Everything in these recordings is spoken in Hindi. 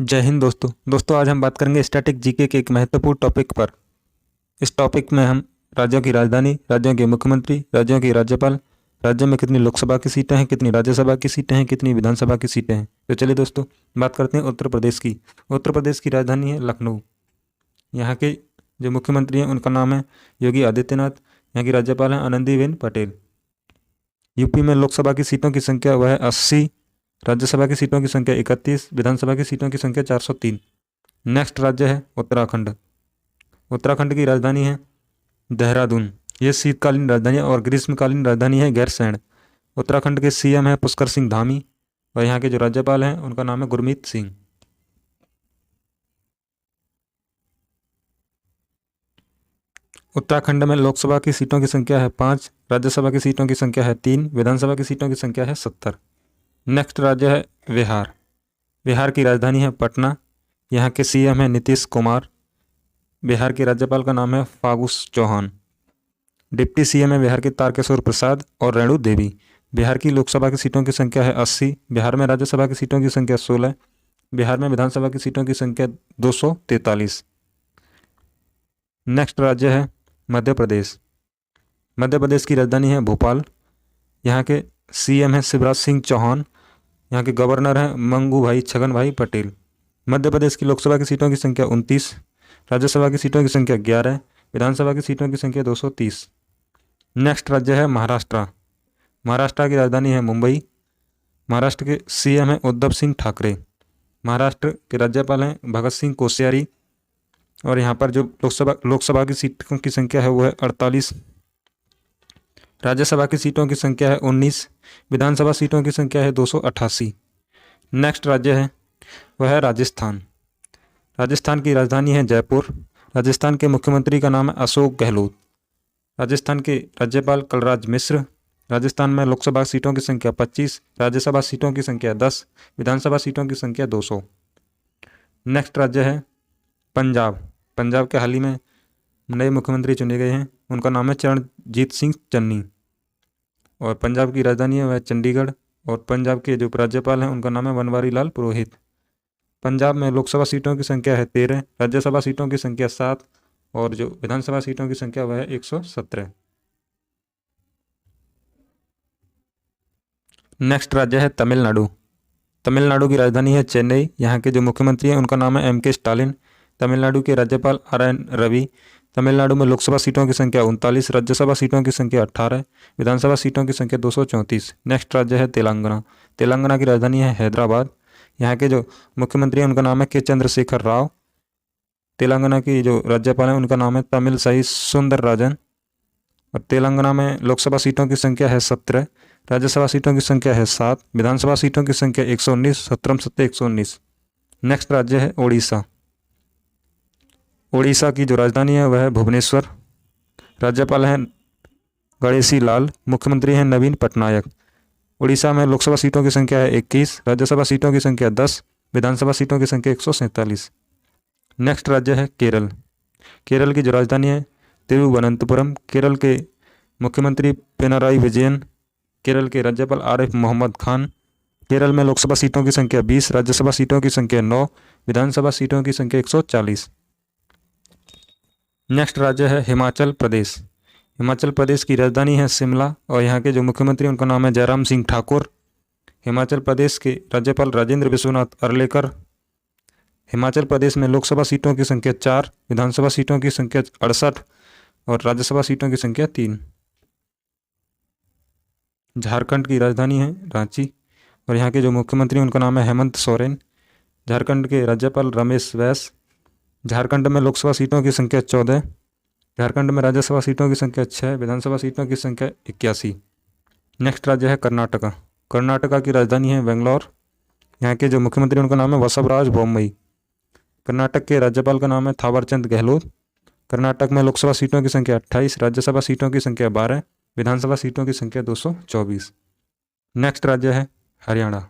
जय हिंद दोस्तों आज हम बात करेंगे स्टैटिक जीके के एक महत्वपूर्ण टॉपिक पर। इस टॉपिक में हम राज्यों की राजधानी, राज्यों के मुख्यमंत्री, राज्यों के राज्यपाल, राज्यों में कितनी लोकसभा की सीटें हैं, कितनी राज्यसभा की सीटें हैं, कितनी विधानसभा की सीटें हैं। तो चलिए दोस्तों बात करते हैं उत्तर प्रदेश की। उत्तर प्रदेश की राजधानी है लखनऊ। यहाँ के जो मुख्यमंत्री हैं उनका नाम है योगी आदित्यनाथ। यहाँ की राज्यपाल हैं आनंदीबेन पटेल। यूपी में लोकसभा की सीटों की संख्या वह है 80, राज्यसभा की सीटों की संख्या 31, विधानसभा की सीटों की संख्या 403। नेक्स्ट राज्य है उत्तराखंड। उत्तराखंड की राजधानी है देहरादून। ये शीतकालीन राजधानी है और ग्रीष्मकालीन राजधानी है गैरसैंण। उत्तराखंड के सीएम है पुष्कर सिंह धामी और यहाँ के जो राज्यपाल हैं उनका नाम है गुरमीत सिंह। उत्तराखंड में लोकसभा की सीटों की संख्या है 5, राज्यसभा की सीटों की संख्या है 3, विधानसभा की सीटों की संख्या है 70। नेक्स्ट राज्य है बिहार। बिहार की राजधानी है पटना। यहाँ के सीएम है नीतीश कुमार। बिहार के राज्यपाल का नाम है फागू चौहान। डिप्टी सीएम है बिहार के तारकिशोर प्रसाद और रेणु देवी। बिहार की लोकसभा की सीटों की संख्या है 80। बिहार में राज्यसभा की सीटों की संख्या 16। बिहार में विधानसभा की सीटों की संख्या 243। नेक्स्ट राज्य है मध्य प्रदेश। मध्य प्रदेश की राजधानी है भोपाल। यहाँ के सीएम है शिवराज सिंह चौहान। यहाँ के गवर्नर हैं मंगू भाई छगन भाई पटेल। मध्य प्रदेश की लोकसभा की सीटों की संख्या 29, राज्यसभा की सीटों की संख्या 11, विधानसभा की सीटों की संख्या 230। नेक्स्ट राज्य है महाराष्ट्र। महाराष्ट्र की राजधानी है मुंबई। महाराष्ट्र के सीएम हैं उद्धव सिंह ठाकरे। महाराष्ट्र के राज्यपाल हैं भगत सिंह कोश्यारी और यहाँ पर जो लोकसभा की सीटों की संख्या है वो है 48, राज्यसभा की सीटों की संख्या है 19, विधानसभा सीटों की संख्या है 288। नेक्स्ट राज्य है वह है राजस्थान। राजस्थान की राजधानी है जयपुर। राजस्थान के मुख्यमंत्री का नाम है अशोक गहलोत। राजस्थान के राज्यपाल कलराज मिश्र। राजस्थान में लोकसभा सीटों की संख्या 25, राज्यसभा सीटों की संख्या 10, विधानसभा सीटों की संख्या 200। नेक्स्ट राज्य है पंजाब। पंजाब के हाल ही में नए मुख्यमंत्री चुने गए हैं, उनका नाम है चरणजीत सिंह चन्नी और पंजाब की राजधानी है वह चंडीगढ़ और पंजाब के जो राज्यपाल हैं उनका नाम है बनवारी लाल पुरोहित। पंजाब में लोकसभा सीटों की संख्या है 13, राज्यसभा सीटों की संख्या 7 और जो विधानसभा सीटों की संख्या वह है 117। नेक्स्ट राज्य है तमिलनाडु। तमिलनाडु की राजधानी है चेन्नई। यहाँ के जो मुख्यमंत्री हैं उनका नाम है एम के स्टालिन। तमिलनाडु के राज्यपाल आर एन रवि। तमिलनाडु में लोकसभा सीटों की संख्या 39, राज्यसभा सीटों की संख्या 18, विधानसभा सीटों की संख्या 234। नेक्स्ट राज्य है तेलंगाना। तेलंगाना की राजधानी है हैदराबाद। यहाँ के जो मुख्यमंत्री हैं उनका नाम है के चंद्रशेखर राव। तेलंगाना की जो राज्यपाल हैं उनका नाम है तमिलसाई सुंदरराजन और तेलंगाना में लोकसभा सीटों की संख्या है 17, राज्यसभा सीटों की संख्या है 7, विधानसभा सीटों की संख्या 119, 17 119। नेक्स्ट राज्य है ओडिशा। ओडिशा की जो राजधानी है वह है भुवनेश्वर। राज्यपाल हैं गणेशी लाल, मुख्यमंत्री हैं नवीन पटनायक। उड़ीसा में लोकसभा सीटों की संख्या है 21, राज्यसभा सीटों की संख्या 10, विधानसभा सीटों की संख्या 147। नेक्स्ट राज्य है केरल। केरल की जो राजधानी है तिरुवनंतपुरम। केरल के मुख्यमंत्री पिनराई विजयन। केरल के राज्यपाल आरिफ मोहम्मद खान। केरल में लोकसभा सीटों की संख्या 20, राज्यसभा सीटों की संख्या 9, विधानसभा सीटों की संख्या 140। नेक्स्ट राज्य है हिमाचल प्रदेश। हिमाचल प्रदेश की राजधानी है शिमला और यहाँ के जो मुख्यमंत्री उनका नाम है जयराम सिंह ठाकुर। हिमाचल प्रदेश के राज्यपाल राजेंद्र विश्वनाथ अर्लेकर। हिमाचल प्रदेश में लोकसभा सीटों की संख्या 4, विधानसभा सीटों की संख्या 68 और राज्यसभा सीटों की संख्या 3। झारखंड की राजधानी है रांची और यहाँ के जो मुख्यमंत्री उनका नाम है हेमंत सोरेन। झारखंड के राज्यपाल रमेश बैस। झारखंड में लोकसभा सीटों की संख्या 14, झारखंड में राज्यसभा सीटों की संख्या 6, विधानसभा सीटों की संख्या 81। नेक्स्ट राज्य है कर्नाटका। कर्नाटका की राजधानी है बेंगलोर। यहाँ के जो मुख्यमंत्री उनका नाम है वसवराज बोम्मई। कर्नाटक के राज्यपाल का नाम है थावरचंद गहलोत। कर्नाटक में लोकसभा सीटों की संख्या 28, राज्यसभा सीटों की संख्या 12, विधानसभा सीटों की संख्या 224। नेक्स्ट राज्य है हरियाणा।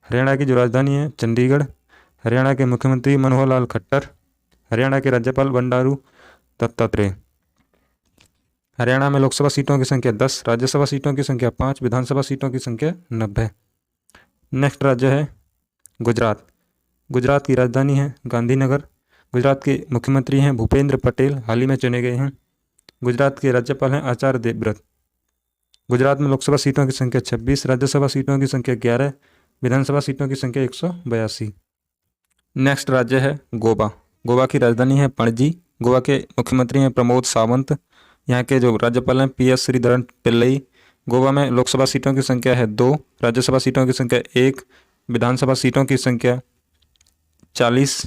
हरियाणा की जो राजधानी है चंडीगढ़। हरियाणा के मुख्यमंत्री मनोहर लाल खट्टर। हरियाणा के राज्यपाल बंडारू दत्तात्रेय। हरियाणा में लोकसभा सीटों की संख्या 10, राज्यसभा सीटों की संख्या 5, विधानसभा सीटों की संख्या 90। नेक्स्ट राज्य है गुजरात। गुजरात की राजधानी है गांधीनगर। गुजरात के मुख्यमंत्री हैं भूपेंद्र पटेल, हाल ही में चुने गए हैं। गुजरात के राज्यपाल हैं आचार्य देवव्रत। गुजरात में लोकसभा सीटों की संख्या 26, राज्यसभा सीटों की संख्या 11, विधानसभा सीटों की संख्या 182। नेक्स्ट राज्य है गोवा। गोवा की राजधानी है पणजी। गोवा के मुख्यमंत्री हैं प्रमोद सावंत। यहाँ के जो राज्यपाल हैं PS श्रीधरन पिल्लई। गोवा में लोकसभा सीटों की संख्या है 2, राज्यसभा सीटों की संख्या 1, विधानसभा सीटों की संख्या 40।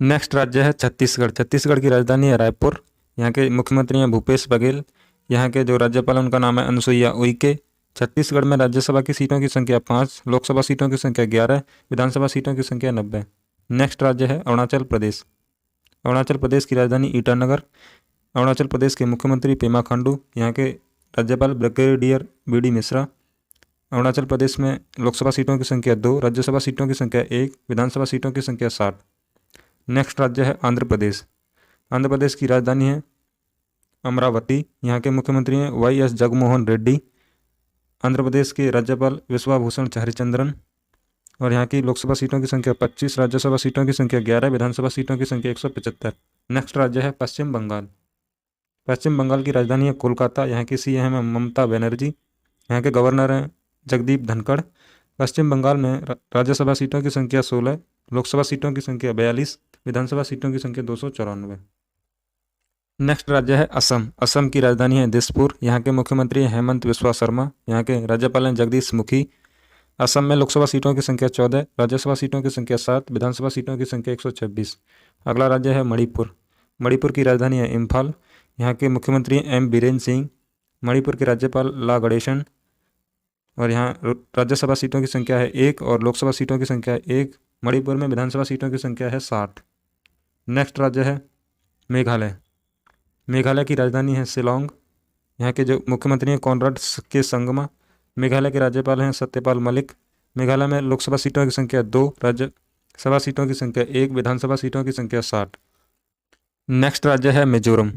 नेक्स्ट राज्य है छत्तीसगढ़। छत्तीसगढ़ की राजधानी है रायपुर। यहाँ के मुख्यमंत्री हैं भूपेश बघेल। यहाँ के जो राज्यपाल हैं उनका नाम है अनुसुईया उइके। छत्तीसगढ़ में राज्यसभा की सीटों की संख्या 5, लोकसभा सीटों की संख्या 11, विधानसभा सीटों की संख्या 90। नेक्स्ट राज्य है अरुणाचल प्रदेश। अरुणाचल प्रदेश की राजधानी ईटानगर। अरुणाचल प्रदेश के मुख्यमंत्री पेमा खांडू। यहाँ के राज्यपाल ब्रिगेडियर BD मिश्रा। अरुणाचल प्रदेश में लोकसभा सीटों की संख्या 2, राज्यसभा सीटों की संख्या 1, विधानसभा सीटों की संख्या 60। नेक्स्ट राज्य है आंध्र प्रदेश। आंध्र प्रदेश की राजधानी है अमरावती। यहाँ के मुख्यमंत्री हैं YS जगनमोहन रेड्डी। आंध्र प्रदेश के राज्यपाल विश्वाभूषण हरिचंद्रन। और यहाँ की लोकसभा सीटों की संख्या 25, राज्यसभा सीटों की संख्या 11, विधानसभा सीटों की संख्या 175। नेक्स्ट राज्य है पश्चिम बंगाल। पश्चिम बंगाल की राजधानी है कोलकाता। यहाँ की CM है ममता बनर्जी। यहाँ के गवर्नर हैं जगदीप धनखड़। पश्चिम बंगाल में राज्यसभा सीटों की संख्या 16, लोकसभा सीटों की संख्या 42, विधानसभा सीटों की संख्या 294। नेक्स्ट राज्य है असम। असम की राजधानी है दिसपुर। यहाँ के मुख्यमंत्री हैं हेमंत बिस्वा शर्मा। यहाँ के राज्यपाल हैं जगदीश मुखी। असम में लोकसभा सीटों की संख्या 14, राज्यसभा सीटों की संख्या 7, विधानसभा सीटों की संख्या 126। अगला राज्य है मणिपुर। मणिपुर की राजधानी है इम्फाल। यहाँ के मुख्यमंत्री हैं M बीरेन सिंह। मणिपुर के राज्यपाल ला गणेशन। और यहाँ राज्यसभा सीटों की संख्या है 1 और लोकसभा सीटों की संख्या है 1। मणिपुर में विधानसभा सीटों की संख्या है 60। नेक्स्ट राज्य है मेघालय। मेघालय की राजधानी है शिलोंग। यहाँ के जो मुख्यमंत्री हैं कॉनराड के संगमा। मेघालय के राज्यपाल हैं सत्यपाल मलिक। मेघालय में लोकसभा सीटों की संख्या 2, राज्यसभा सीटों की संख्या 1, विधानसभा सीटों की संख्या 60। नेक्स्ट राज्य है मिजोरम।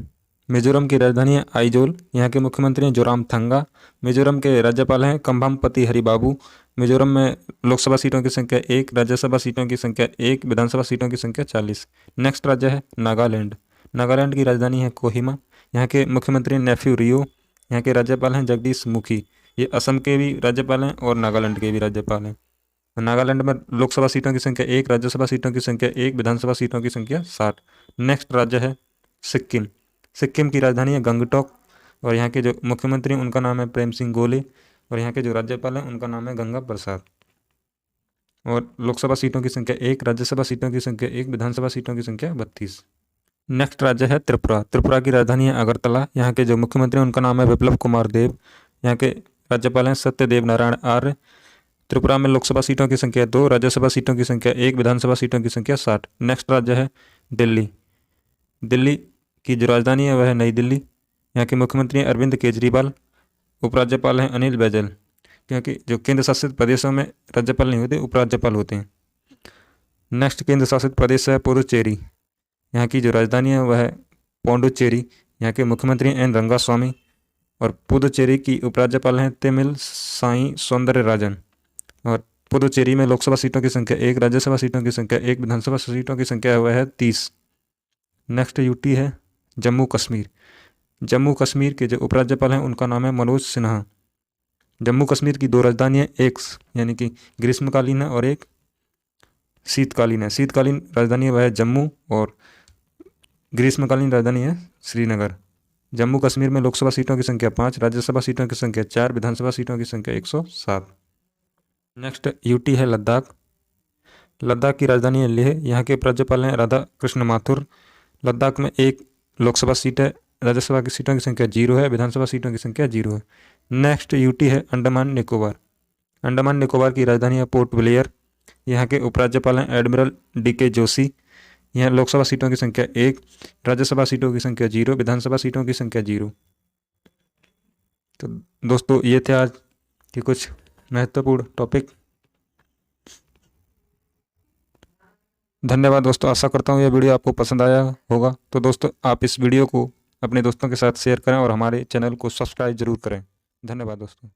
मिजोरम की राजधानी है आइजोल। यहाँ के मुख्यमंत्री हैं जोरामथंगा। मिजोरम के राज्यपाल हैं कंभामपति हरिबाबू। मिजोरम में लोकसभा सीटों की संख्या 1, राज्यसभा सीटों की संख्या 1, विधानसभा सीटों की संख्या 40। नेक्स्ट राज्य है नागालैंड। नागालैंड की राजधानी है कोहिमा। यहाँ के मुख्यमंत्री नेफ्यू रियो। यहाँ के राज्यपाल हैं जगदीश मुखी। ये असम के भी राज्यपाल हैं और नागालैंड के भी राज्यपाल हैं। नागालैंड में लोकसभा सीटों की संख्या 1, राज्यसभा सीटों की संख्या 1, विधानसभा सीटों की संख्या 60। नेक्स्ट राज्य है सिक्किम। सिक्किम की राजधानी है गंगटोक। और यहाँ के जो मुख्यमंत्री हैं उनका नाम है प्रेम सिंह गोले। और यहाँ के जो राज्यपाल हैं उनका नाम है गंगा प्रसाद। और लोकसभा सीटों की संख्या 1, राज्यसभा सीटों की संख्या 1, विधानसभा सीटों की संख्या 32। नेक्स्ट राज्य है त्रिपुरा। त्रिपुरा की राजधानी है अगरतला। यहाँ के जो मुख्यमंत्री हैं उनका नाम है विप्लव कुमार देव। यहाँ के राज्यपाल हैं सत्यदेव नारायण आर्य। त्रिपुरा में लोकसभा सीटों की संख्या 2, राज्यसभा सीटों की संख्या 1, विधानसभा सीटों की संख्या 60। नेक्स्ट राज्य है दिल्ली। दिल्ली की जो राजधानी है वह है नई दिल्ली। यहाँ के मुख्यमंत्री हैं अरविंद केजरीवाल। उपराज्यपाल हैं अनिल बैजल। क्योंकि जो केंद्र शासित प्रदेशों में राज्यपाल नहीं होते, उपराज्यपाल होते हैं। नेक्स्ट केंद्र शासित प्रदेश है पुदुचेरी। यहाँ की जो राजधानी है वह है पौंडुचेरी। यहाँ के मुख्यमंत्री N रंगास्वामी। और पुदुचेरी की उपराज्यपाल हैं तमिल साई सौंदरराजन। और पुदुचेरी में लोकसभा सीटों की संख्या 1, राज्यसभा सीटों की संख्या 1, विधानसभा सीटों की संख्या वह है 30। नेक्स्ट UT है जम्मू कश्मीर। जम्मू कश्मीर के जो उपराज्यपाल हैं उनका नाम है मनोज सिन्हा। जम्मू कश्मीर की 2 राजधानी है, एक यानी कि ग्रीष्मकालीन है और एक शीतकालीन है। शीतकालीन राजधानी वह है जम्मू और ग्रीष्मकालीन राजधानी है श्रीनगर। जम्मू कश्मीर में लोकसभा सीटों की संख्या 5, राज्यसभा सीटों की संख्या 4, विधानसभा सीटों की संख्या 107। नेक्स्ट UT है लद्दाख। लद्दाख की राजधानी है लेह। यहाँ के राज्यपाल हैं राधा कृष्ण माथुर। लद्दाख में 1 लोकसभा सीट है, राज्यसभा की सीटों की संख्या 0 है, विधानसभा सीटों की संख्या 0 है। नेक्स्ट UT है अंडमान निकोबार। अंडमान निकोबार की राजधानी है पोर्ट ब्लेयर। यहाँ के उपराज्यपाल हैं एडमिरल DK जोशी। यहाँ लोकसभा सीटों की संख्या 1, राज्यसभा सीटों की संख्या 0, विधानसभा सीटों की संख्या 0। तो दोस्तों ये थे आज के कुछ महत्वपूर्ण टॉपिक। धन्यवाद दोस्तों। आशा करता हूँ यह वीडियो आपको पसंद आया होगा। तो दोस्तों आप इस वीडियो को अपने दोस्तों के साथ शेयर करें और हमारे चैनल को सब्सक्राइब जरूर करें। धन्यवाद दोस्तों।